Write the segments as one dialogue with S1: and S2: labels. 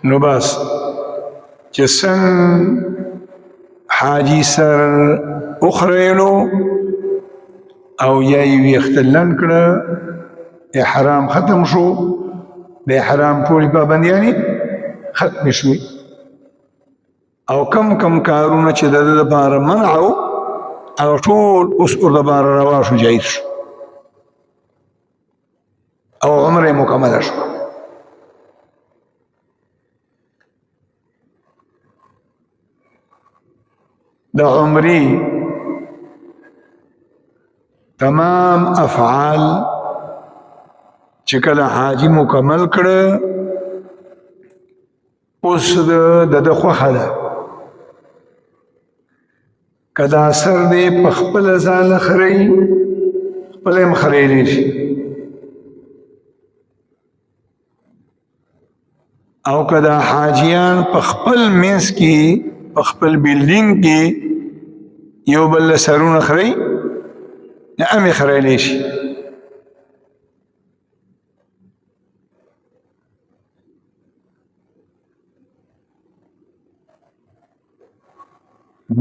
S1: نو بس چې څنګه حاجی سر اخریلو او یا یې ویښته لنډ کړه احرام ختم شو د احرام ټولې پابندیانې ختمې شوې او کم کارونه چې د ده دپاره منع و هغه ټول اوس وردپاره روا شو جایز شو او عمره مکمله شوه د عمرې تمام افعال چې کله حاجی مکمل کړه اوس د ده خوښه ده که دا سر دی په خپله ځاله خرئ خپله هم خریلی شي او که دا حاجیان په خپل منځ کې په خپل بیلډینګ کې یو بل له سرونه خرئ نه هم یې خریلی شي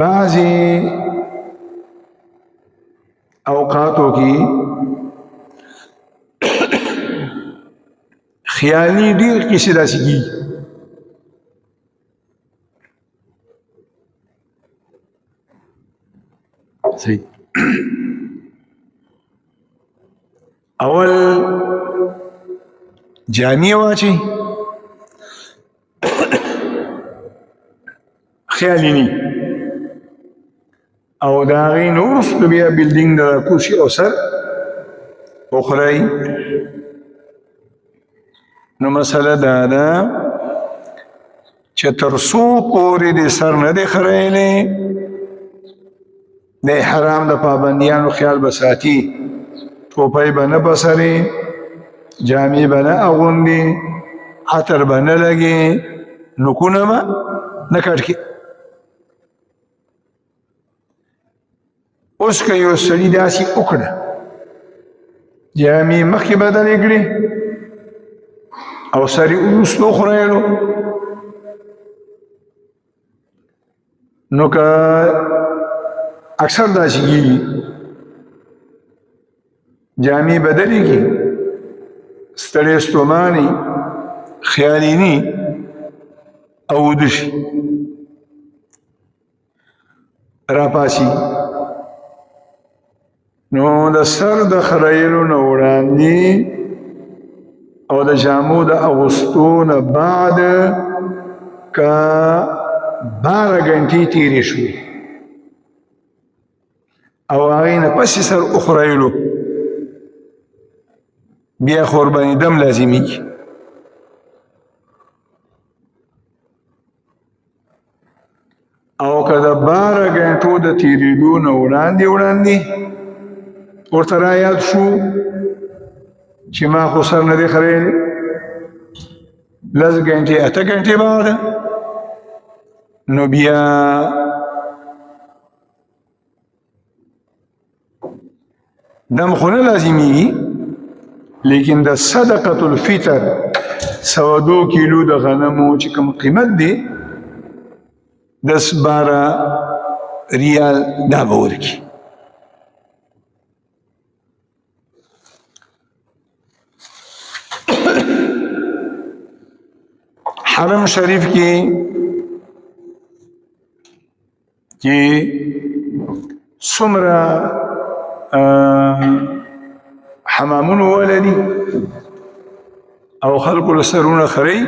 S1: بعضی اوقاتو کی خیالی ډیر کسی داسی کی صحیح اول جامع واچي خیالی نی او داغی نورس بیا بیلڈنگ دا کوشی او سر اخرائی نو مسئلہ دادا چه ترسو پوری دی سر ندی خرائلی دی حرام دا پابندیانو خیال بساتی ټوپۍ به نه بسرې جامې به نه اغوندي عطر به نه لګي نوکونه به نه کټ کړي اوس که یو سړي داسې وکړه جامې مخکې بدلې کړي او سر یې وروسته وخوریلو نو که اکثر داسې کېږي جامې بدلېږي ستړی ستوماني خیالیني او وده شي راپاسي نو د سر د خریلو نه وړاندې او د جامو د اغوستو نه بعد که 12 غنټې تېرې شوې او هغې نه پسې سر وخریلو بیا قربانی دم لازمی کی او که د 12 غنټو د تیریدو نه وړاندې ورته رایاد شو چې ما خو سر نه دی خریلی 10 غنټې 8 غنټې بعد نو بیا دم خو نه لازمیږي لیکن د صدقه الفطر 102 کیلو د غنمو چې کوم قیمت دی 10-12 ریال دا به ورکړي حرم شریف کې چې څومره حمامون ولدي او خلقو لسرون خري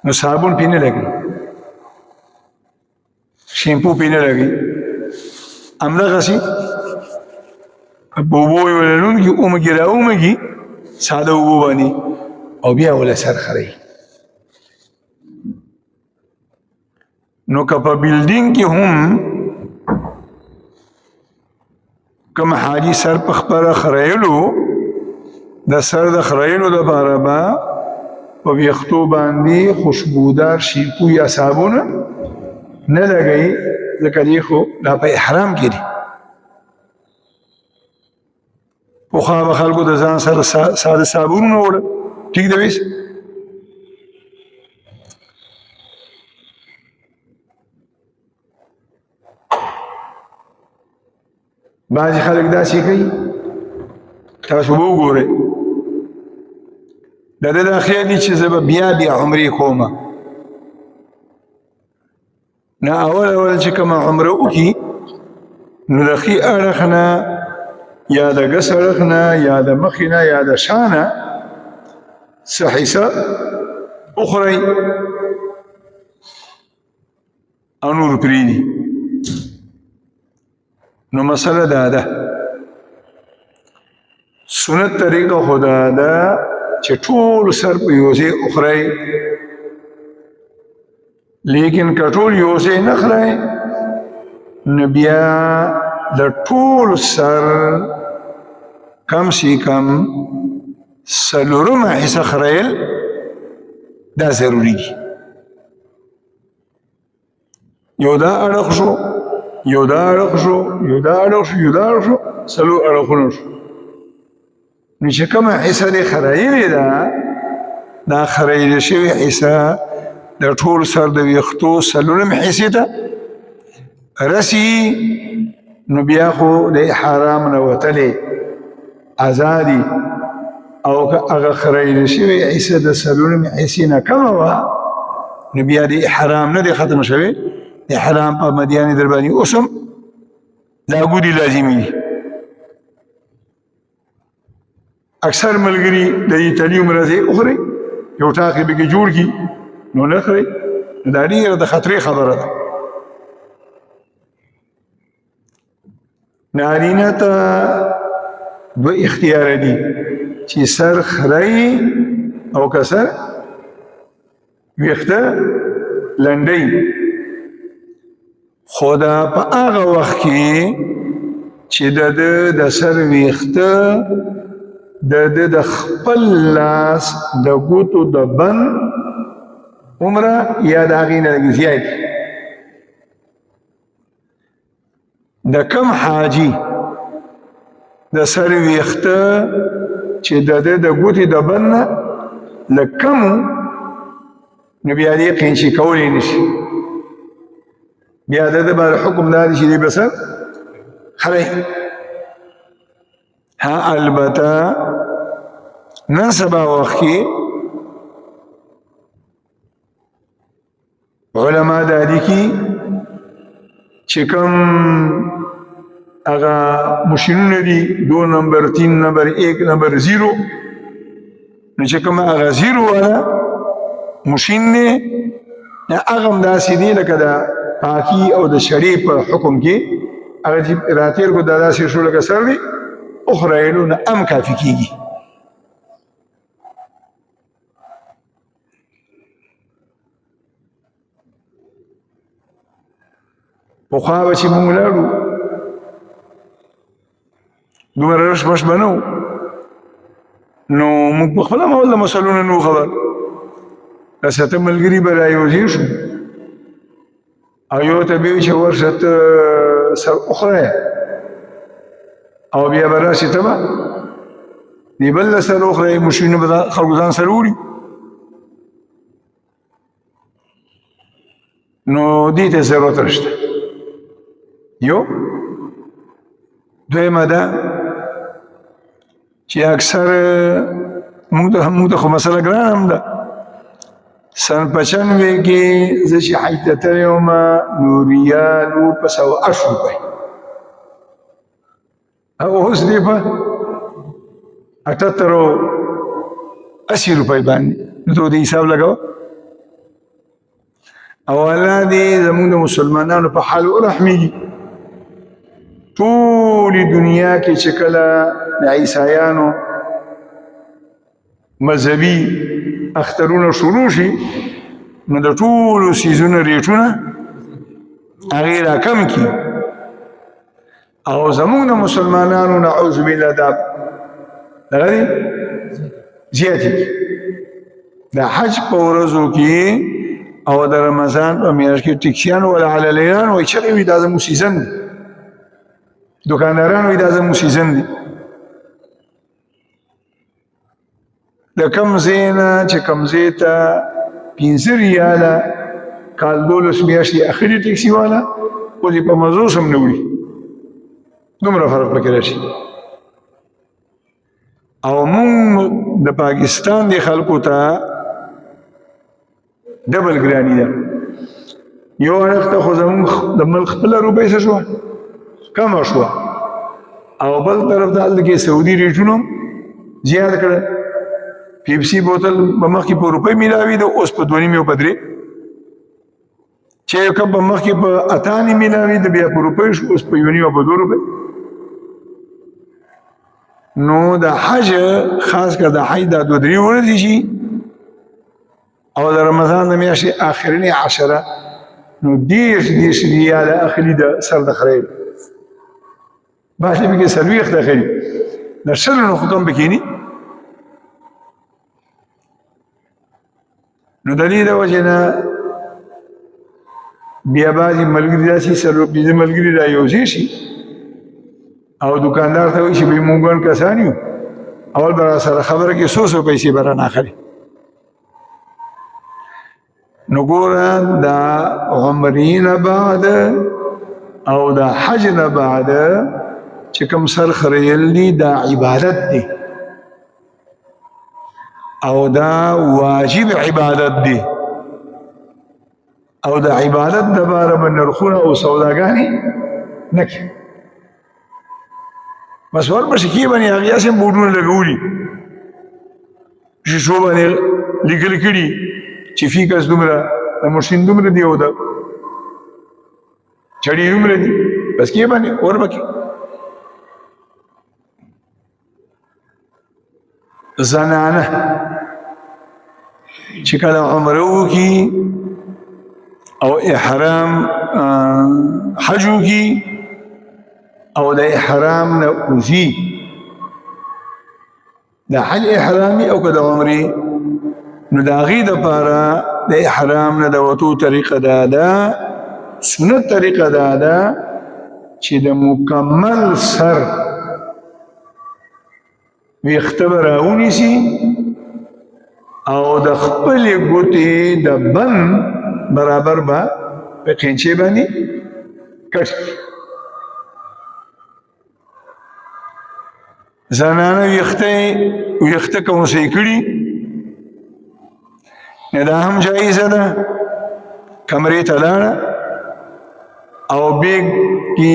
S1: نو صابون پینے لگی شیمپو پینے لگی امنا غسی بوبوی ولنون کی اومگی را اومگی ساده اوبو بانی او بیا ولا سر خري نو که په بیلډینګ کې هم کم حاجی سر په خپله خریلو د سر د خریلو دپاره به په ویښتو باندې خوشبودار شیمپو یا صابون نه لګوي ځکه دې خو دا په احرام کې دي پخوا به خلکو د ځان سره ساده صابونونه وړل ټیک دی ویس بعضې خلک داسې کوي تاسو به وګورئ د ده دا خیال دي چې زه به بیا عمرې کومه نه اول چې کومه عمره وکړي نو د ښي اړخ نه یا د ګس اړخ نه یا د مخې نه یا د شا نه څه حصه وخورئ او نور پرېږدي نو مسله دا ده سنت طریقه خو دا ده چې ټول سر په یو ځای وخورئ لیکن که ټول یو ځای نه خورئ نو بیا د ټول سر کم سی کم څلورمه حصه خورئل دا ضروري دي یو دا اړخ شو یو دا اړخ شو یو دا اړخ شو یو دا اړخ شو څلور اړخونه شو نو چې کومه حصه دې خرایلې ده دا خرایلې شوې حصه د ټول سر د ویښتو څلورم حصې ته رسي نو بیا خو د احرام نه وتلې ازادي او که هغه خرایلې شوې حصه د څلورم حصې نه کمه وه نو بیا د احرام نه دی ختم شوی احرام په مدیانې در باندې اوس هم لاګودي لازمي دي اکثر ملګري د دې تلي عمره ځای وخورئ یو ټاقې پکې جوړ کړي نو نه خورئ دا ډېره د خطرې خبره ده نارینه ته دوه اختیاره دي چې سر خورئ او که سر ویښته لنډئ خو دا په هغه وخت کې چې د ده د سر ویښته د خپل لاس د ګوتو د بند عمره یا د هغې نه لږ زیات د کم حاجي د سر ویښته چې د ګوتې د بند نه لږ کم نو بیا دې قینچي کولی نشي بیا د ده باندې حکم دا دی چې دی به سر خورئ ها البته نن سبا وخت کې علما دا لیکي چې کوم هغه ماشینونه دي 2 نمبر 3 نمبر 1 نمبر 0 نو چې کوم هغه 0 والا ماشین نه هغه هم داسې دی لکه د پاکی او د شړې په حکم کې هغه چې راتېر کو دا داسې شو لکه سر دی اخرایلو نه ام کافي کېږي پخوا به چې مونږ لاړو دومره رش بش به نه و نو مونږ په خپله مول د مسلو نه نو خبر رسته ملګري به رايوځي شو او یو ته به چې ورشه ته سر اخره او بیا به راشي ته به دی بل سر اخره مشینه به خلکو ځان سره وړي نو دې ته ضرورت نشته یو دویمه ده چې اکثر موږ ته خو مسله ګرانه هم ده سن 95 کې زه چې حج ته تللی وم نو ریال و په 108 روپۍ او اوس دی په 78 او 80 روپۍ باندې نو ته د حساب لګوه او الله دې زموږ د مسلمانانو په حال ورحمېږي ټولې دنیا کې چې کله د عیسایانو مذهبي اخترونه شروع شي نو د ټولو سیزونو ریټونه هغې راکم کړي او زموږ د مسلمانانو نعوذ بالله دا دغه دی زیاتې کړي د حج په ورځو کې او د رمضان په میاشت کې ټیکسیان ولا عللیان وایي چغې وي دا زموږ سیزن دی دکانداران وایي دا زموږ سیزن دی د کم ځای نه چې کم ځای ته 15 ریاله کال 12 میاشتې اخري ټیکسي والا اوس یې په مزو سم نه وړي دومره فرق پکې راشي. او مونږ د پاکستان د خلکو ته ډبل ګرانی ده. یو اړخ ته خو زمونږ د ملک خپله روپۍ څه شوه کمه شوه، او بل طرف ته هلته کې سعودي ریټونو زیات کړه. پیپسي بوتل به مخکې په روپۍ میلاوي ده، اوس په 2.5 او په 3. چای کپ به مخکې په 8 میلاوي ده، بیا په روپۍ شو، اوس په 1.5 او په 2 روپۍ. نو د حج خاص کر د حج دا 2-3 ورځې شي او د رمضان د میاشتې آخرینې 10 نو 10 ریاله اخلي د سر د خریل، باقي پکې 40 اخلي د شلو نه خو کم پکې ني. نو د دې د وجې نه بیا بعضې ملګري داسې 4-5 ملګري را یوځای شي او دکاندار ته وایي چې بھئی مونږ ګڼ کسان یو، اول به را سره خبره کې 100 پیسې به رانه اخلي. نو ګوره دا عمرې نه بعد او دا حج نه بعد چې کوم سر خریل دي دا عبادت دی او دا واجب عبادت دی، او دا عبادت دپاره به نرخونه او سوداګانې نه کوي. بس ورپسې کې باندې هغې هسې هم بوډونه لګولي، شیشو باندې لیکل کړي چې فی کس دومره د مشین دومره دی او د چړي دومره دي، بس کې باندې اور به کې زنانه چې کله عمره وکړي او احرام حج وکړي او د احرام نه وځي، د حج احرامي او که د عمرې، نو د هغې دپاره د احرام نه د وتو طریقه دا ده، سنت طریقه دا ده چې د مکمل سر ویښته به راونیسي او د خپلې ګوتې د بند برابر به په قینچې باندې کټ کړي. زنانه ویښته کونسۍ کړي نه دا هم جایزه ده، کمرې ته لاړه او بیګ کې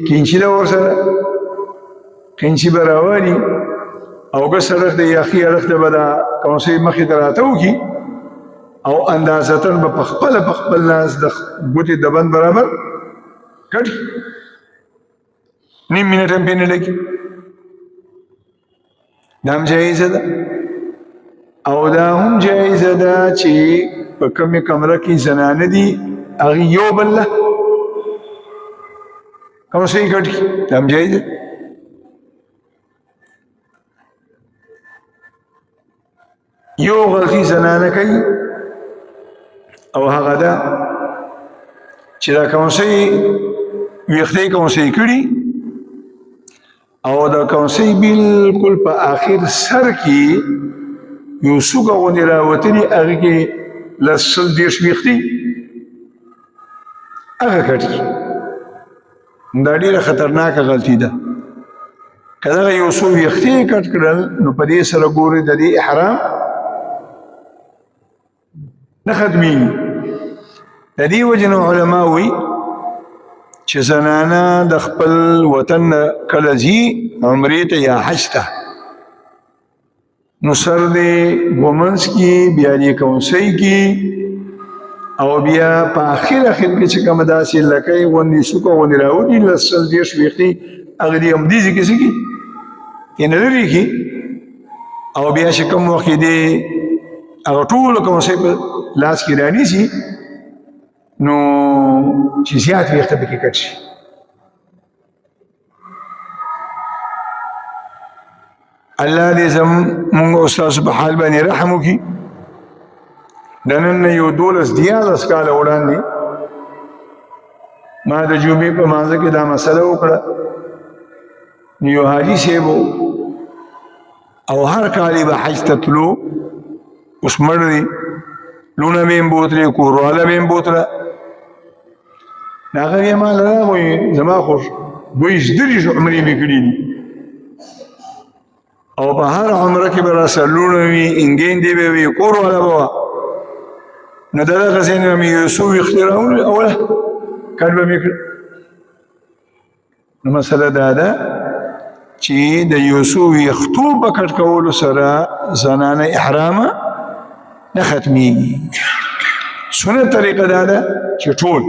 S1: کینچي ده ورسره، کینچي به راوالي او ګس اړخ د یخي اړخ ته به دا کونسۍ مخې ته راته وکړي او اندازتن به په خپل لاس د ګوتې د بند برابر کټ کړي، 1 منټ هم پې نه لګي. دا هم جایزه ده. او دا هم جایزه ده چې په کومې کمره کې زنانه دي هغې یو بل له کونسۍ کټ کړي، دا هم جایزه. یو غلطي زنانه کوي او هغه ده چې دا کونسۍ ویښتې کونسۍ کړي او دا کونسۍ بالکل په آخر سر کې یو څوکه غوندې راوتلي، هغې کې 10-20 ویښتې هغه کټ کړي. دا ډېره خطرناکه غلطي ده. که دغه یو څو ویښتې کټ کړل نو په دې سره ګورې د دې احرام نه ختمېږي. د دې وجې نه علما وایي چې زنانه د خپل وطن نه کله ځي عمرې ته یا حج ته، نو سر دې ګومنځ کې بیا دې کونسۍ کې او بیا په آخر کې چې کومه داسې لکۍ غوندې څوکه غوندې راوځي 10-20 ویښتې هغه دې همدې ځای کې څه کړي کېنه لرې کړي او بیا چې کوم وخت کې دې هغه ټوله کونسۍ په لاس کې رانیسي نو چې زیات ویښته پکې کټ شي. الله دې زموږ او ستاسو په حال باندې رحم وکړي. د نن نه یو 12 کاله وړاندې ما د جمعې په مانځه کې دا مسله وکړه. یو حاجي صاحب او هر کال به حج ته تلو، اوس مړ دی، لونه به یې بوتلې، کورواله به یې بوتله. هغه یې ما له راغی زما خو 22 عمرې مې کړي دي او په هر عمره کې به راسره لوڼه وي انګېندې به وي کور والا به وه نو د دغه ځای نه مې یو څو ویښتې راونیول اوله کټ به مې کړ نو مسله دا ده چې د یو څو ویښتو په کټ کولو سره زنانه احرامه نه ختمیږي سنت طریقه دا ده چې ټول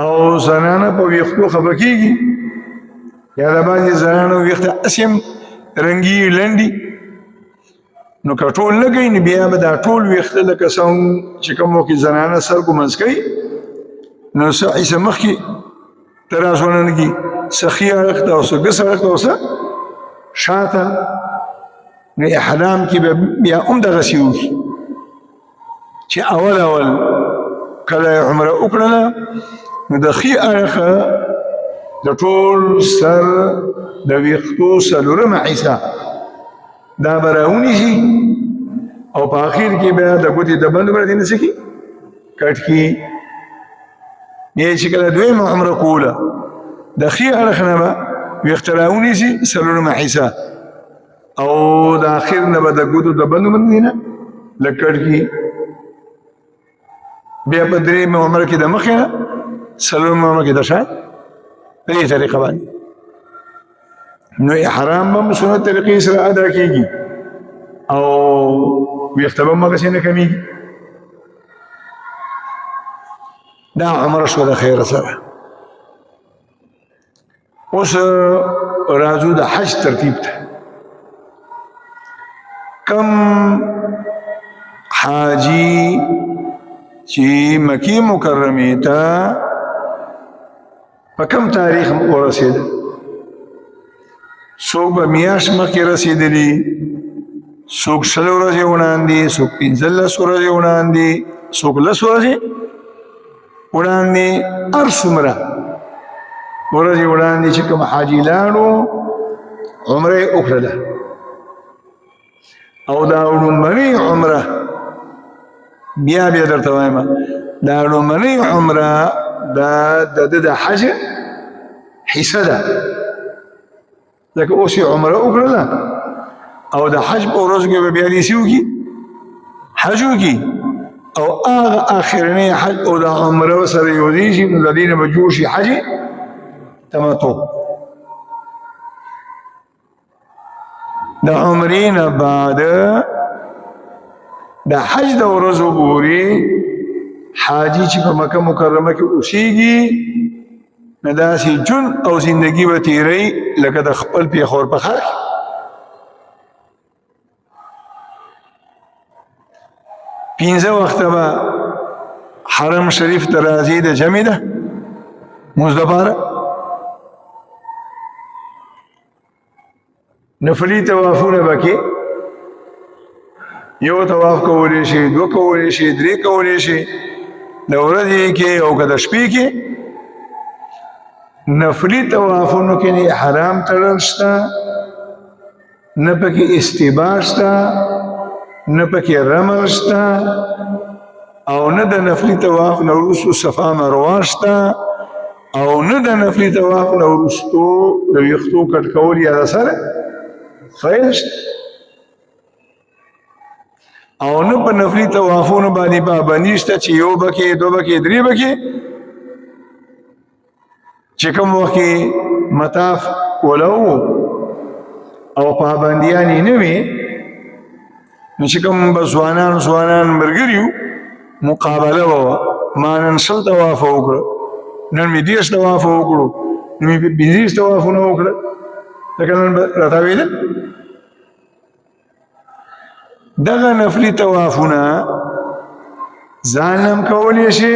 S1: او زنانه په ویښتو خفه کېږي یا د بعضې زنانو ویښته هسې هم رنګي لنډي نو که ټول نه کوي نو بیا به دا ټول ویښته لکه څه هم چې کوم وخت زنانه سر ګمنځ کوي نو څه حصه مخکې تراس وننګي څه ښي اړخ ته او څه ګس اړخ ته او څه شاته نو احرام کې به بیا هم دغسې وکړي چې اول کله عمره وکړله نو د ښي اړخه د ټول سر د ویښتو څلورمه حصه دا به راونیسي او په اخر کې بیا د ګوتې د بندو باندې نه څه کړي کټ کړي بیا چې کله دویمه عمره کوله د ښي اړخ نه به ویښته راونیسي څلورمه حصه او د اخر نه به د ګوتو د بندو باندې نه لږ کټ کړي بیا په درېیمه عمره کې د مخې نه څلورمه عمره کې د شا په دې طریقه باندې نو احرام به سنت طریقې سره ادا کېږي او ویښته به هماغسې نه کمیږي دا عمره شوه د خیره سره اوس راځو د حج ترتیب ته کم حاجی چې مکی مکرمې ته په کم تاریخ ورسېده څوک به میاشت مخکې رسېدلي څوک 20 ورځې وړاندې څوک 15 ورځې وړاندې څوک 10 ورځې وړاندې هر څومره ورځې وړاندې چې کوم حاجي لاړو عمره یې وکړله او دا لومړنۍ عمره بیا درته وایم دا لومړنۍ عمره دا د حج حصه ده ځکه اوس یې عمره وکړله او د حج په ورځو کې به بیا دې وکړي حج وکړي او هغه آخرنی حج او د عمره سره یوځای شي نو د دې نه به جوړ شي حج تمتع د عمرې نه بعد د حج د ورځو پورې حاجی چې په مکه مکرمه کې اوسېږي نه داسې ژوند او زندګي به تېروي لکه د خپل پېښور په ښار کې پنځه وخته به حرم شریف ته راځي د جمعې ده مونځ دپاره نفلي طوافونه به کې یو طواف کولی شي دو کولی شي درې کولی شي د ورځې کې او که د شپې کې نفلي طوافونو کې نه حرام تړل شته نه پکې استباح شته نه پکې رمل شته او نه د نفلي طواف نه وروستو صفا مروه شته او نه د نفلي طواف نه وروستو د ویښتو کټ کول یا د سره فیل شته او نه په نفلي طوافونو باندې پابندي شته چې یو بکې دو بکې درې بکې چې کوم وخت کې مطاف ولو او پابندیان یې نه وي نو چې کوم به ځوانان ملګري وو مقابله به وه ما نن 100 طواف وکړه نن مې 10 طواف وکړو نن مې 15 طوافونه وکړه لکه نن به راتاوېدل دغه نفلي طوافونه ځان هم کولی شي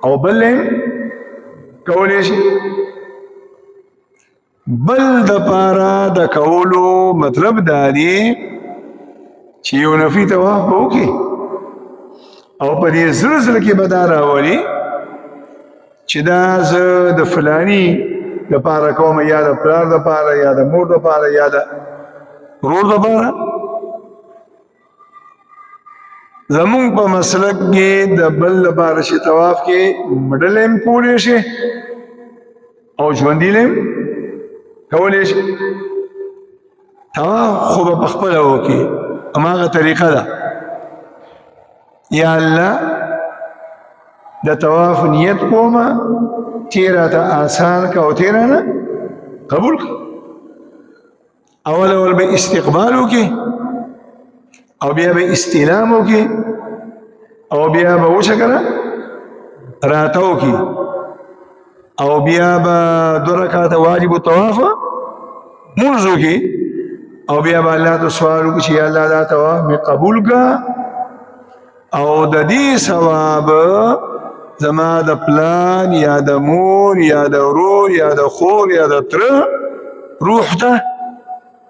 S1: او بل هم کولی شي بل د پاره د کولو مطلب دا دی چې یو نفلي طواف به وکړي او په دې زړه کې به دا راولي چې دا زه د فلاني دپاره کوم یا د پلار دپاره یا د مور دپاره یا د ورور دپاره زمونږ په مسلک کې د بل لپاره شي طواف کې مډل هم کولی شي او ژوندي لیم کولی شي طواف خو به پخپله وکړي هماغه طریقه ده یا الله د طواف نیت کومه تیرا ته آسان کا او تیرا نه قبول کا اول به استقبال وکړي او بیا به استلام وکړي او بیا به وشه کنه راته وکړي او بیا به 2 رکعاته واجب الطواف مونځ وکړي او بیا به الله ته سوال وکړي چې یا الله دا طواف مې قبول کا او د دې ثواب زما د پلان یا د مور یا د ورور یا د خور یا د تره روح ته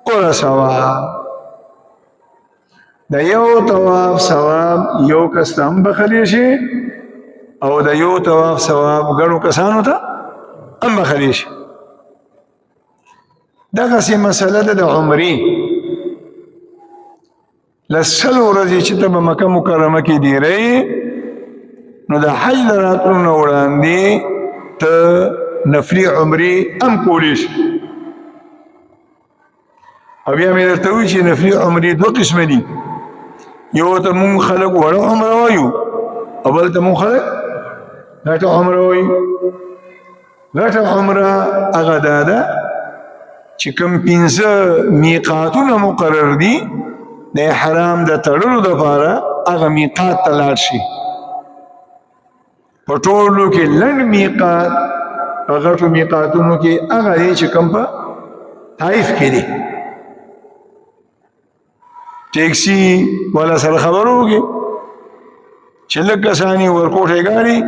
S1: ورسوه د یو طواف ثواب یو کس ته هم بخلی شي او د یو طواف ثواب ګڼو کسانو ته هم بخلی شي دغسې مسله ده د عمرې لسل ورځې چې ته به مکه مکرمه کې ډېری نو د حج د راتلو نه وړاندې ته نفلي عمرې هم کولی شي او بیا مې درته ووایي چې نفلي عمرې 2 قسمه دي یو ته مونږ خلک وړه عمره وایو او بل ته مونږ خلک غټه عمره وایو غټه عمره هغه دا ده چې کوم 5 میقاتونه مقرر دي د احرام د تړلو دپاره هغه میقات ته لاړ شي په ټولو کې لنډ میقات په غټو میقاتونو کې هغه دی چې کوم په طائف کې دی ټیکسي والا سره خبرو وکړي چې لږ کسانې ورکوټې ګاډي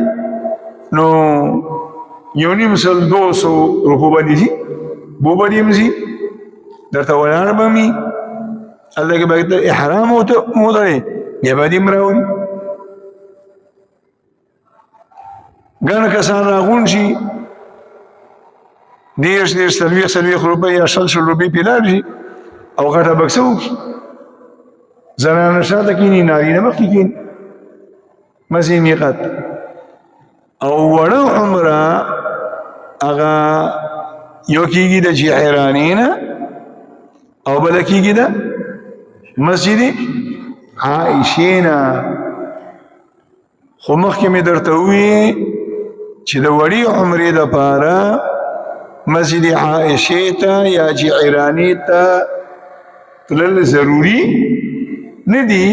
S1: نو 1.5 200 روپو باندې ځي بو باندې هم ځي درته ولاړ به مي الله کې به احرام وتړې بیا به دې هم راوړي ګڼ کسان راغونډ شي 30 روپۍ یا 100 روپۍ پې لاړ شي او غټه بکسه وکړي زنانه شاته کښېني نارینه مخکې کښېني مسجد میقات او وړه عمره هغه یو کېږي د جعرانې نه او بله کېږي د مسجد عائشې نه خو مخکې مې درته وویې چې د وړې عمرې دپاره مسجد عائشې ته یا جعرانې ته تلل ضروري نه دي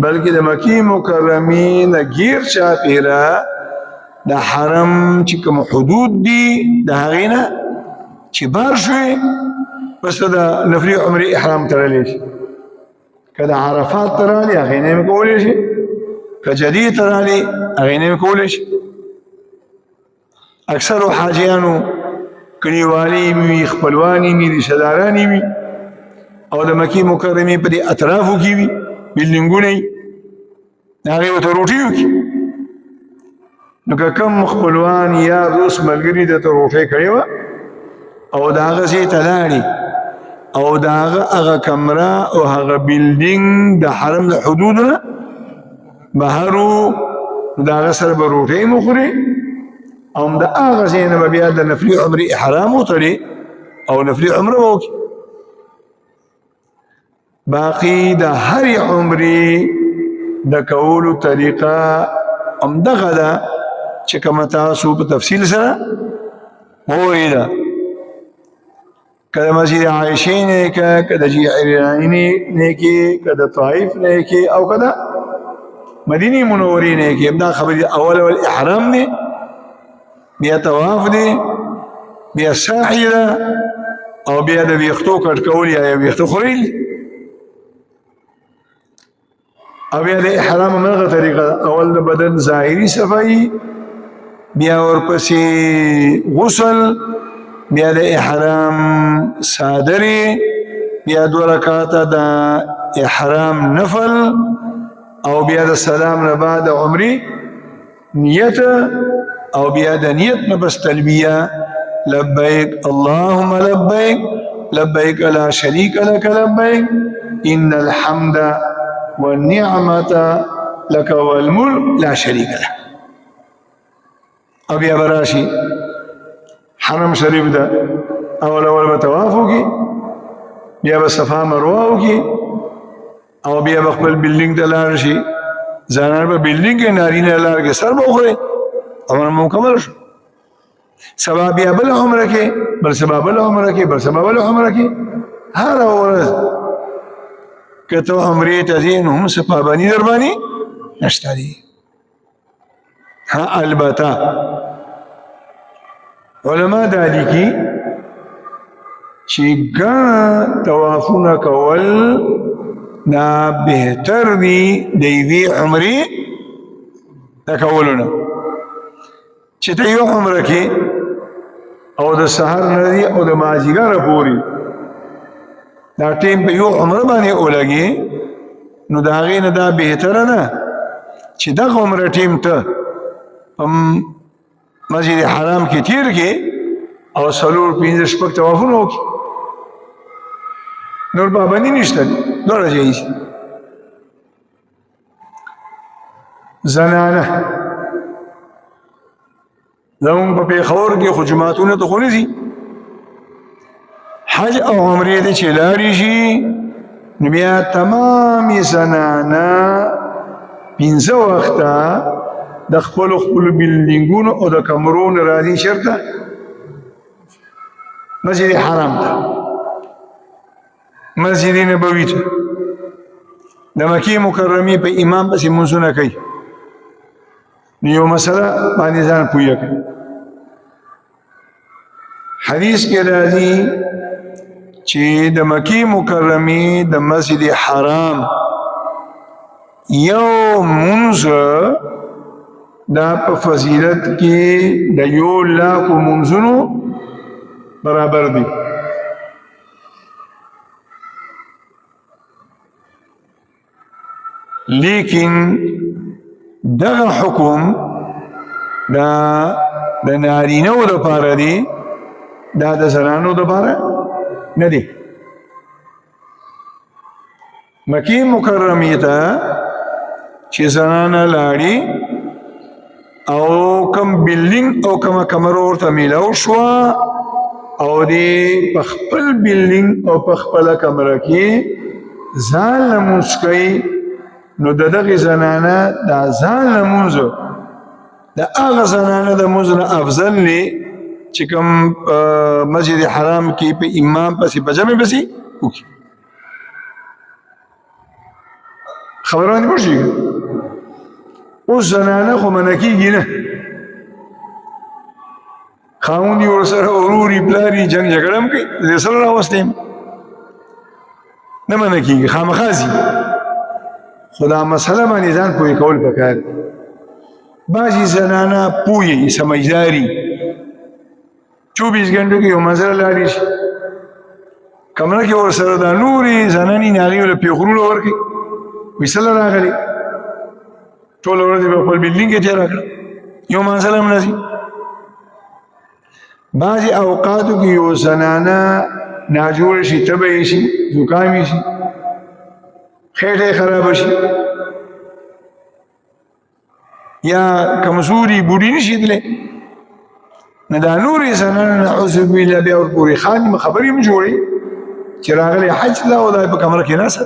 S1: بلکې د مکې مکرمې نه غیر چاپېره د حرم چې کوم حدود دي د هغې نه چې بار شوې بس ته د نفلي عمرې احرام تړلی شي که د عرفات ته رالي هغې نه مې کولی شي که جدې ته رالي هغې نه مې کولی شي اکثرو حاجیانو کلیوالي وي خپلواني وي رشتهدارانې وي او د مکې مکرمې په دې اطرافو کې وي بلډینګونه یي هغې ورته روټۍ وکړي نو که کوم خپلوان یا دوست ملګري درته روټۍ کړې وه او د هغه ځای ته لاړې او د هغه کمره او هغه بلډینګ د حرم د حدودو نه بهر و د هغه سره به روټۍ م وخورې او د هغه ځای نه به بیا د نفلي عمرې احرام وتړې او نفلي عمره به وکړي باقي د هرې عمرې د کولو طریقه همدغه ده چې کومه تاسو په تفصیل سره وویله که د مسجد عایشې نه یې که که د جعرانې نه یې کې که د طائف نه یې کې او که د مدینې منورې نه یې کې همدا خبرې اول احرام دی بیا طواف دی بیا سعی ده او بیا د ویښتو کټ کول یا ویښتو خورېل او بیا د احرام همدغه طریقه ده اول د بدن ظاهري صفایي بیا ورپسې غسل بیا د احرام صادرې بیا 2 رکعاته د احرام نفل او بیا د سلام نه بعد عمرې نیت او بیا د نیت نه بس تلبیه لبیک اللهم لبیک لبیک لا شریک لک لبیک ان الحمد والنعمة لك والملك لا شريك له او بیا براشي حرم شریف ده اول به طواف وکړي بیا به صفا مروه وکړي او بیا به خپل بلډینګ ته لاړ شي زنانه به بلډینګ کې نارینه لار کې سر به وخوري عمره مکمل شو سبا بیا بل عمره کې بل سبا بل عمره کې بل سبا بل عمره کې هر ورځ که ته عمرې ته ځې نو هم څه پابندي در باندې نشته دي ها البته علما دا لیکي چې ګڼه طوافونه کول دا بهتر دي د یوې عمرې د کولو نه چې ته یو عمره کې او د سحر نه دي او د مازدیګره پورې دا ټیم په یو عمره باندې ولګي نو د هغې نه دا بهتره نه چې دغه عمره ټیم ته مسجد حرام کې تیر کې او څلور پنځه شپږ طوافونه وکړي نور پابندي نشته دي دواړه جایز دي زنانه زمونږ په پېښور کې خو جوماتونه ته خو نه ځي حج او عمرې ته چې لاړې شي نو بیا تمامې زنانه پنځه وخته د خپلو بلډینګونو او د کمرو نه راځي چېرته مسجد حرام ته مسجد نبوي ته د مکې مکرمې په امام پسې لمونځونه کوي نو یو مسله باندې ځان پوهه کوي حدیث کې راځي چې د مکې مکرمې د مسجد حرام یو منځ دا په فضیلت کې د 1,00,000 منځونو برابر دي لیکن دغه حکم دا د نارینه‌و لپاره دی دا د زنانو لپاره نه دی مکې مکرمې ته چې زنانه لاړې او کم بلډینګ او کم کمره ورته میلاو شوه او دی په خپل بلډینګ او په خپله کمره کې ځان لمونځ کوي نو د دغې زنانه دا ځان لمونځ د هغه زنانه د مونځ نه افضل دی چې کوم مسجد حرام کې په امام پسې په جمع پسې وکړي خبره باندې پوه شئ اوس زنانه خو منع کېږي نه خاوند یې ورسره ورور یې پلار یې جنګ جګړه هم کوي زه سره راوستی یم نه منع کېږي خامخا ځي خو دا مسله باندې ځان پوهې کول پکار بعضې زنانه پوهې سمجداري 24 غنټو کې یو منظره لاړې شي کمره کې ورسره دا نورې زنانې هغې له پېغورونه ورکوي وایي څه له راغلې ټوله ورځ یې په خپل بلډینګ کې تېره کړه یو منزله هم نه ځي بعضې اوقاتو کې یو زنانه ناجوړه شي تبه یې شي زکام یې شي خېټه یې خرابه شي یا کمزوري بوډي نه شي تللی نه دا نورې زنانه نعوذ بالله بیا ورپورې خادمه خبرې هم جوړوي چې راغلی حج ته او دا په کمره کې ناسته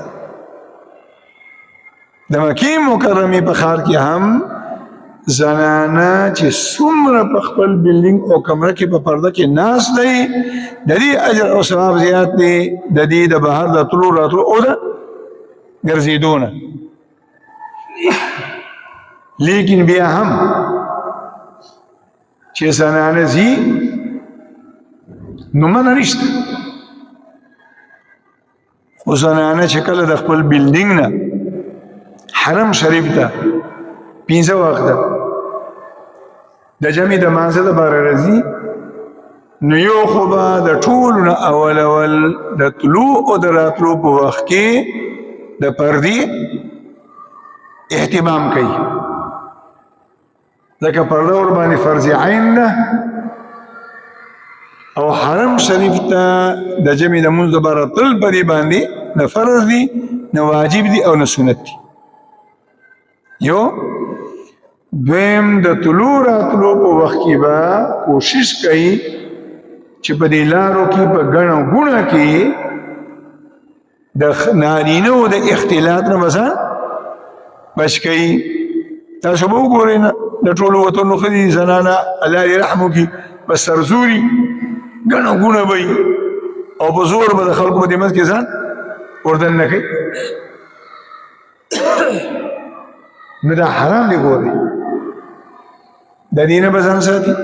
S1: د مکې مکرمې په ښار کې هم زنانه چې څومره په خپل بلډینګ او کمره کې په پرده کې ناست دی د دې اجر او ثواب زیات دی د دې د بهر د تلو راتلو او د ګرځېدو نه لیکن بیا هم چې زنانه ځي نو منع نشته خو زنانه چې کله د خپل بلډینګ نه حرم شریف ته 15 وخته د جمع د مانځه لپاره راځي نو یو خو به د ټولو نه اول د طلوع او د راتلو په وخت کې د پردې اهتمام کوي ځکه پرده ورباندې فرض عین ده او حرم شریف ته د جمع د مونځ لپاره تل په دې باندې نه فرض دي نه واجب دي او نه سنت دي یو دویم د طلوع راتلو په وخت کې به کوشش کوي چې په دې لارو کې په ګڼو ګوڼه کې د نارینه او د اختلاط نه بسان بچ کوي. تاسو به وګورئ نه د ټولو وطنو ښځې زنانه الله دې رحم وکړي په سرزوري ګڼه ګوڼه به وي او په زور به د خلکو په دې منځ کې ځان اردن نه کوي. نو دا حرام دی ګورئ د دې نه به ځان ساتي.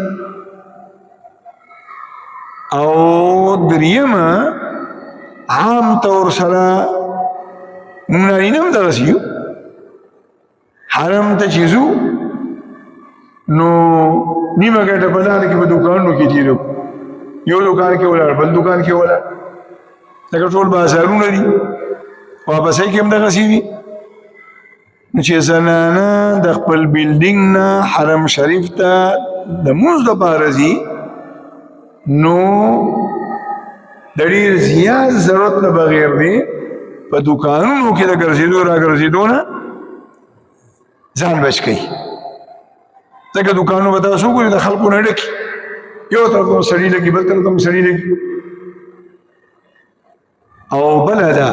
S1: او دریمه عام طور سره مونږ نارینه هم دغسې یو حرم ته چې ځو نو نیمه ګټه په لاره کې په دوکانونو کې تېرو یو دوکان کې ولاړ بل دوکان کې ولاړ لکه ټول بازارونه دي واپسۍ کې هم دغسې وي. نو چې زنانه د خپل بلډینګ نه حرم شریف ته د مونځ دپاره ځي نو د ډېر زیات ضرورت نه بغیر دی په دوکانونو کې د ګرځېدو را ګرځېدو نه ځان بچ کوي. ځکه دوکانونه به تاسو وګورئ د خلکو نه ډکي یو طرف ته سړي لګي بل طرف ته سړي لګي. او بله ده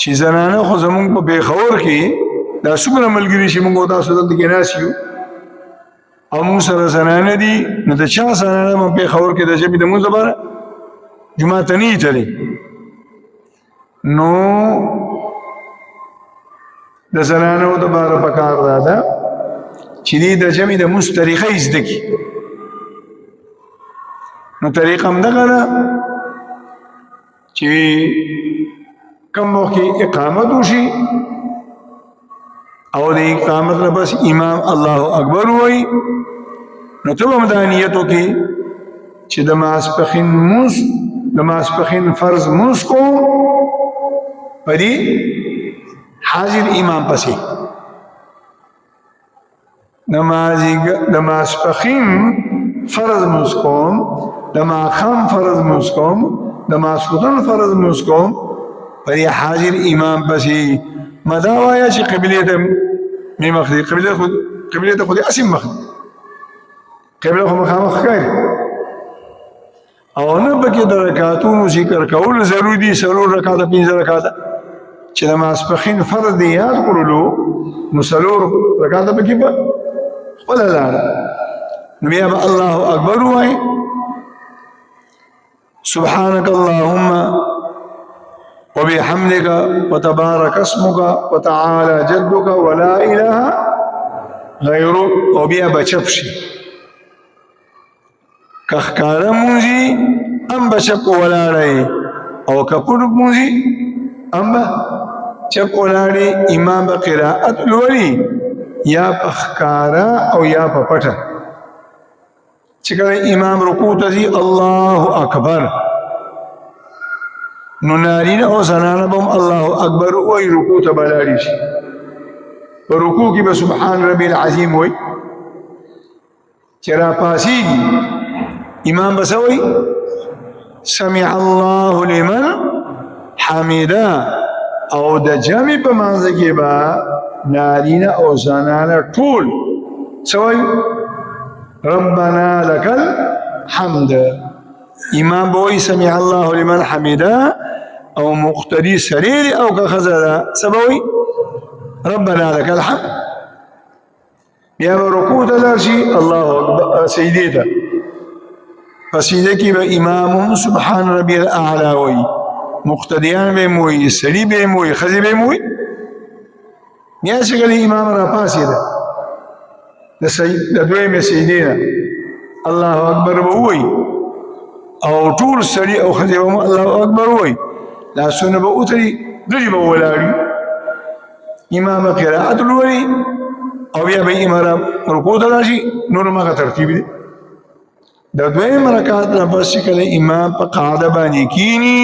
S1: چې زنانه خو زمونږ په پېښور کې دا څومره ملګري چې مونږ تاسو دلته کې ناست یو او مونږ سره زنانه دي نو د چا زنانه په پېښور کې د ژبې د مونځ لپاره جومات ته نه وي تللی نو د زنانو دپاره پکار دا ده چې دې د ژبې د مونځ طریقه یې زده کړي. نو طریقه همدغه ده چې کم وخت کې اقامت وشي او د اقامت نه بس امام الله اکبر وایي نو ته به هم دا نیت وکړې چې د ماسپښین مونځ د ماسپښین فرض مونځ کوم په دې حاضر امام پسې د ماسپښین فرض مونځ کوم د ماښام فرض مونځ کوم د ماسخوتن فرض مونځ کوم په دې حاضر امام پسې ما دا وایه چې قبلې ته مې مخ دی قبلې ته خو دې هسې مخ دی قبله خو مخامخ ښکاري او نه پکې د رکعتونو ذکر کول ضروري دي 4 رکعته 5 رکعته چې د ماسپښین فرض دی یاد کړلو نو 4 رکعته پکې په خپله لاره نو بیا به الله اکبر ووایي سبحانك اللهم وبحمدك وتبارك اسمك وتعالى جدك ولا اله غيرك او بیا بچپ شي که ښکاره مونځي هم به چپ ولاړی او که پټ مونځي هم به چپ ولاړی امام به قرائت لولي یا په ښکاره او یا په پټه چې کله امام رکوع ته ځي الله اکبر نو نارینه او زنانه به هم الله اکبر وایي رکوع ته به لاړې شي په رکوع کې به سبحان ربي العظیم وایي چې راپاسېږي امام به څه وایي سمع الله لمن حمده او د جمع په منځ کې به نارینه او زنانه ټول څه وایي ربنا لك الحمد امام بوي سمع الله لمن حمده او مقتدي سرير او كخزر سبوي ربنا لك الحمد يا ركوع تلاشي الله اكبر سيديته فسيدك بامام سبحان ربي الاعلى وي مقتديان بموي سري بموي خزي بموي يا شغل امام را پاسي ده د دویمه سجدې الله اکبر به ووایي او ټول سړي او ښځې به الله اکبر ووایي لاسونه به وتړي دوی به ولاړي امام قرائت لولي او بیا به امام رکوع ته راشي نور هماغه ترتیب دی د دویم رکعت نه پس چې کله امام په قاعده باندې کیني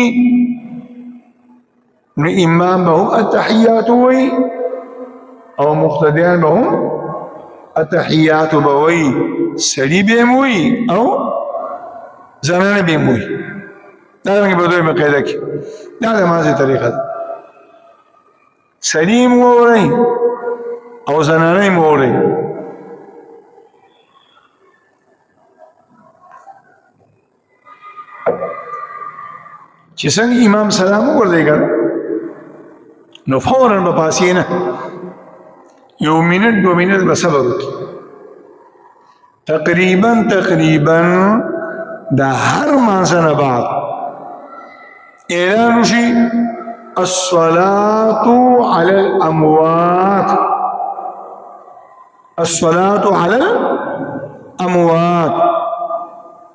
S1: نو امام به هم التحیات ووایي او مقتدیان به هم التحيات بوي سړي به موي او زنانه به موي دا څنګه په دوی مقاعده کې دا د مازه طریقه ده سړي مووري او زنانه مووري چې څنګه امام سلام وګرځي ګر نو فوراً به پاسې نه 1 منټ 2 منټ به صبر وکړي تقریبا دا هر مانځه نه بعد اعلان وشي الصلاة على الأموات الصلاة على الأموات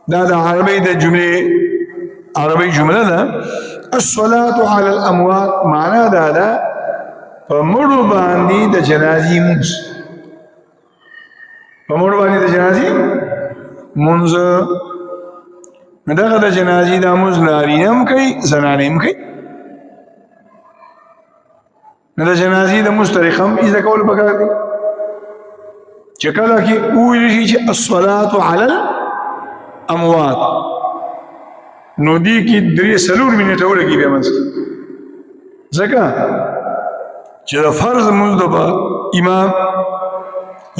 S1: دا عربي دا جملة عربي جملة دا الصلاة على الأموات معنى دا فمرو باندي دا جنازي منز فمرو باندي دا جنازي منز دغه د جنازې د مونځ نارینه هم کوي زنانه هم کوي نو د جنازې د مونځ طریقه هم زده کول پکار دي چې کله کې وویل شي چې الصلاة علی الاموات نو دې کې 3 منټه ولګي بیا منځ ځکه چې د فرض مونځ د امام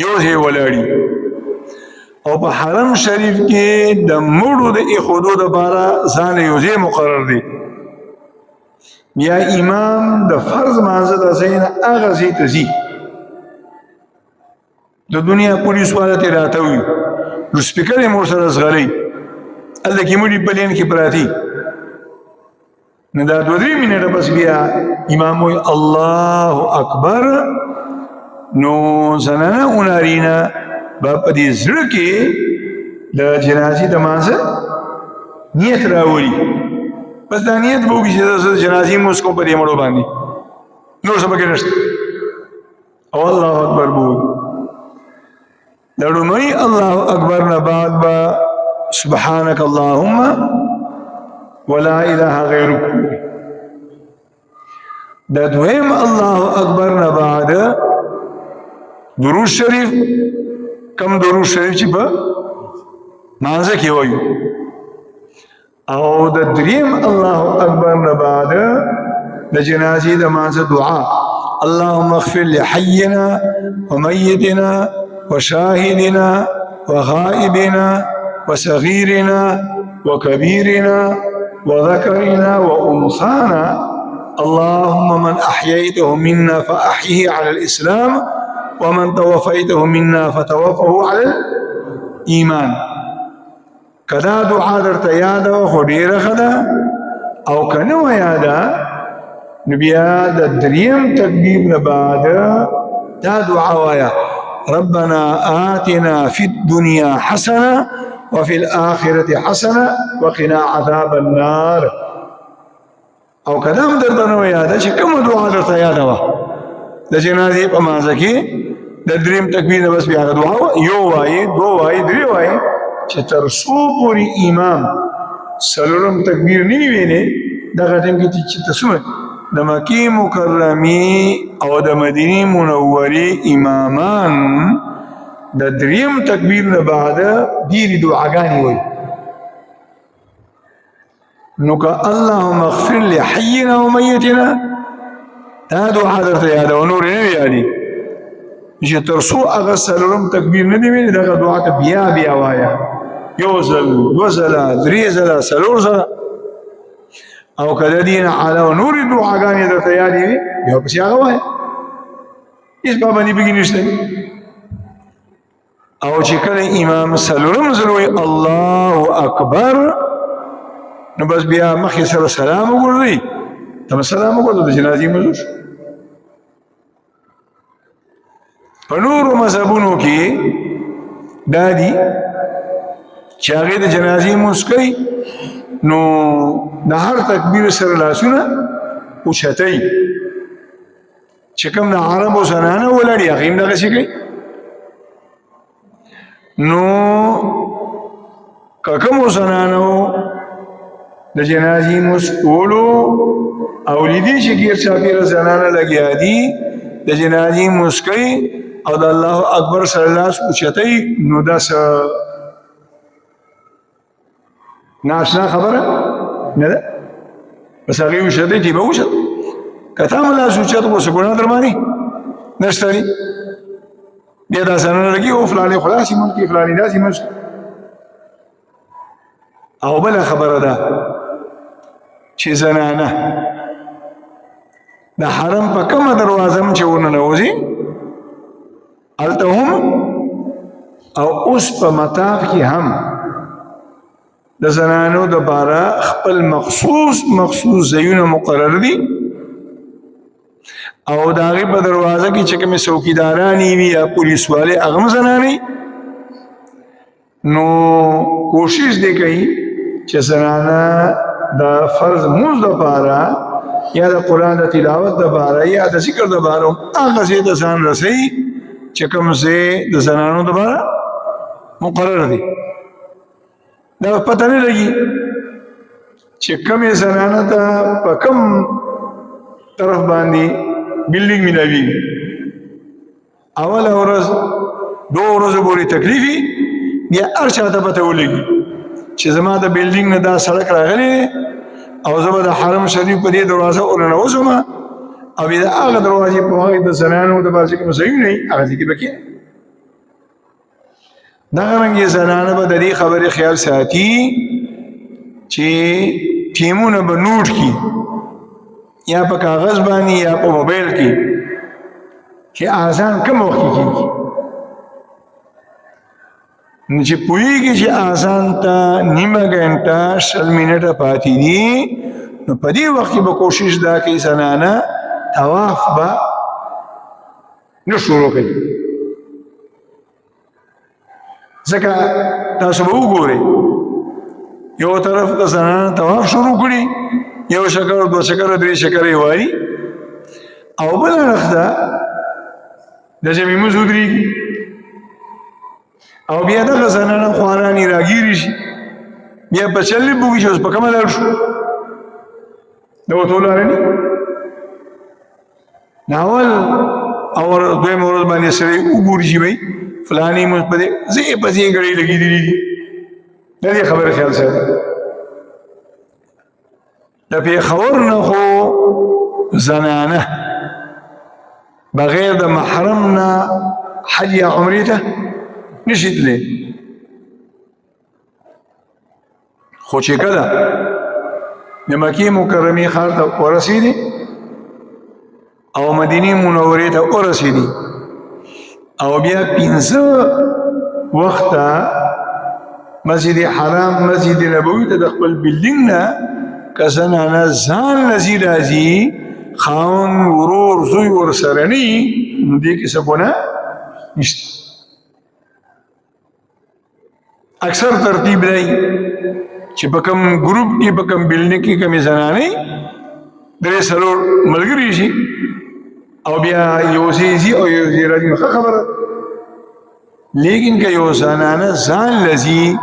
S1: یو ځای ولاړي او په حرم شریف کې د مړو د اخودو لپاره ځان یو ځای مقرر دی بیا امام د فرض مانځه د ځای نه هغه ځای ته ځي د دنیا پولیس والا ته راته وي نو سپیکر یې مور سره ځغلي هلته کې مړي پلین کې پراتي نو دا 2-3 منټه بس بیا امام وایي الله اکبر نو زنانه او نارینه با په دې زړه کې د جنازې د مانځه نیت راوړي بس دا نیت به وکړي چې زه د جنازې مونځ کوم په دې مړو باندې نور څه پکې نشته او الله اکبر به وایي د لومړي الله اکبر نه بعد به سبحانك اللهم ولا اله غیرک د دویم الله اکبر نه بعد درود شریف کم درود شریف چې په مانځه کې وایو او د دریم الله اکبر نه بعد د جنازې د مانځه دعا اللهم اغفر لحينا وميتنا وشاهدنا وغائبنا وصغيرنا وكبيرنا وذكرنا وأنثانا اللهم من أحييته منا فأحيه على الإسلام ومن توفيته منا فتوفه على الإيمان کدا دعا درته یاد و خو ډیره ښه ده او که نه وه یاده نو بیا د دریم تکبیر نه بعد دا دعا وایه ربنا آتنا في الدنيا حسنة وفي الآخرة حسنة وقنا عذاب النار او کدا هم درته نه وه یاده چې کومه دعا درته یاده وه د جنازې په مانځه کې د دریم تکبیر نه بس بیا هغه دعا یو وایي 2 وایي 3 وایي چې تر څو پورې امام څلورم تکبیر نه وي ویلی دغه ټیم کې چې تاسو د مکې مکرمې او د مدینې منورې امامان د دریم تکبیر نه بعد ډېرې دعاګانې وایي نو که اللهم اغفر لحینا ومیتنا دا دعا درته یاده و نور نه یادي چې تر څو هغه څلورم تکبیر نه دی ویلی دغه دعا ته بیا بیا وایه 1 ځل 2 ځله 3 ځله 4 ځله او که د دې نه علاوه نورې دعاګانې درته یادې وي بیا پسې هغه وایه هېڅ پابندي پکې نشته او چې کله امام څلورم ځل وایي الله اکبر نو بس بیا مخکې سره سلام وګورئ ته سلام وګورئ د جنازې موضوع شو په نورو مذهبونو کې دا دي چې هغې د جنازې مونځ کوي نو د هر تکبیر سره لاسونه اوچتوي چې کوم د عربو زنانه ولاړي هغې هم دغسې کوي نو که کومو زنانو د جنازې مونځ کولو او لیدي چې ګیر چاپېره زنانه لګیا دي د جنازې مونځ کوي او د الله اکبر سره لاس اوچتوي نو دا څه ناشنا خبره نه ده بس هغې اوچتوي تی به اوچت که تا هم لاس اوچت خو څه ګناه در باندې نشته دي بیا دا زنانه لګي او فلانې خو داسې مونځ کوي فلانې داسې مونځ کوي او بله خبره ده چې زنانه د حرم په کومه دروازه هم چې ورننوځي هلته هم او اوس په مطاف کې هم د زنانو دپاره خپل مخصوص ځایونه مقرر دي او د هغې په دروازه کې چې کومې څوکیدارانې وي یا پولیس والې هغه هم زنانې نو کوشش دی کوي چې زنانه د فرض مونځ دپاره یا د قرآن د تلاوت دپاره یا د ذکر دپاره هغه ځای ته ځان رسوي چې کوم ځای د زنانو دپاره مقرر دی دا پته نه لګي چې کومې زنانه ته په کوم طرف باندې بلډینګ ملاویږي اوله ورځ دوه ورځو پورې تکلیفي بیا هر چا ته پته ولګي چې زما د بلډینګ نه دا سړک راغلی او زه به د حرم شریف په دې دروازه ورننوځم او بیا د هغه دروازې په هغې د زنانو دپاره چې کوم ځایونه وي هغه ځای کې به کښېنم دغه رنګې زنانه به د دې خبرې خیال ساتي چې ټیمونه به نوټ کړي یا په کاغذ باندې یا په موبایل کې چې اذان کوم وخت کې کېږي نو چې پوهېږي چې اذان ته نیمه ګنټه 20 منټه پاتې دي نو په دې وخت کې به کوشش دا کوي زنانه طواف به نه شروع کوي ځکه تاسو به وګورئ یو طرف ته زنانه طواف شروع کړي یو شکر دو شکر درې شکر یې وایي او بله اړخ ته د جمعې لمونځ ودرېږي او بیا دغه زنانه خوارانې راګیرې شي بیا په چلې بوږي چې اوس په کومه لاړ شو د وتو لاره نه اول او دویمه ورځ باندې سړی وګوري چې بھائی فلانی مونځ په دې ځای په ځای ګړۍ لګېدلې دي د دې خبرې خیال ساتي د پېښور نه خو زنانه بغیر د محرم نه حج یا عمرې ته نشي تللی خو چې کله د مکې مکرمې ښار ته ورسېدې او مدینې منورې ته ورسېدې او بیا 15 وخته مسجد حرام مسجد نبوي ته د خپل بلډینګ نه که زنانه ځان لذي راځي خاوند ورور زوی ورسره نه وي نو دې کې څه ګناه نشته اکثر ترتیب دی چې په کوم ګروپ کې په کوم بلډینګ کې کومې زنانې درې څلور ملګري شي او بیا یو ځای ځي او یو ځای راځي نو ښه خبره لیکن که یو زنانه ځان لذي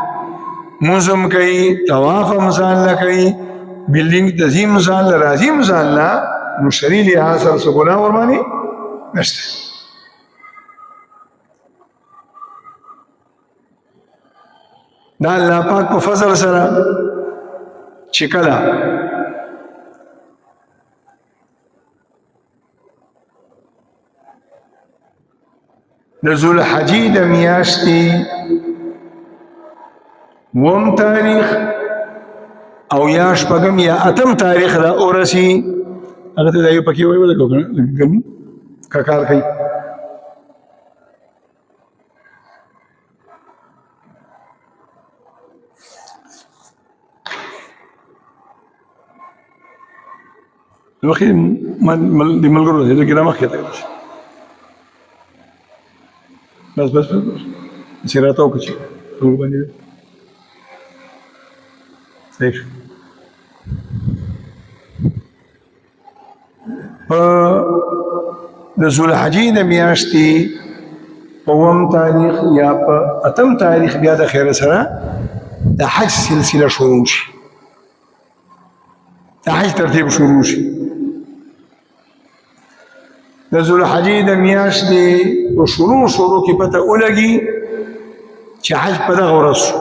S1: مونځ هم کوي طواف هم ځان له کوي بلډینګ ته ځي هم ځان له راځي هم ځان له نو شرعي لحاظ سره څه ګناه ورباندې نشته دا الله پاک په فضل سره چې کله د ذوالحجې د میاشتې 9 تاریخ او یا 8 یا 8 تاریخ را ورسي هغه ته دا یو پکې وایي ولګو کار کوي نو خې د ملګرو د کې رامخ کېږي بس چې راته وکړي ټول باندې صحیح د ذوالحجې د میاشتې په 9 تاریخ یا په 8 تاریخ بیا د خیر سره د حج سلسله شروع شي د حج ترتیب شروع شي د ذوالحجې د میاشتې په شروع کې پته ولګي چې حج په دغه ورځ شو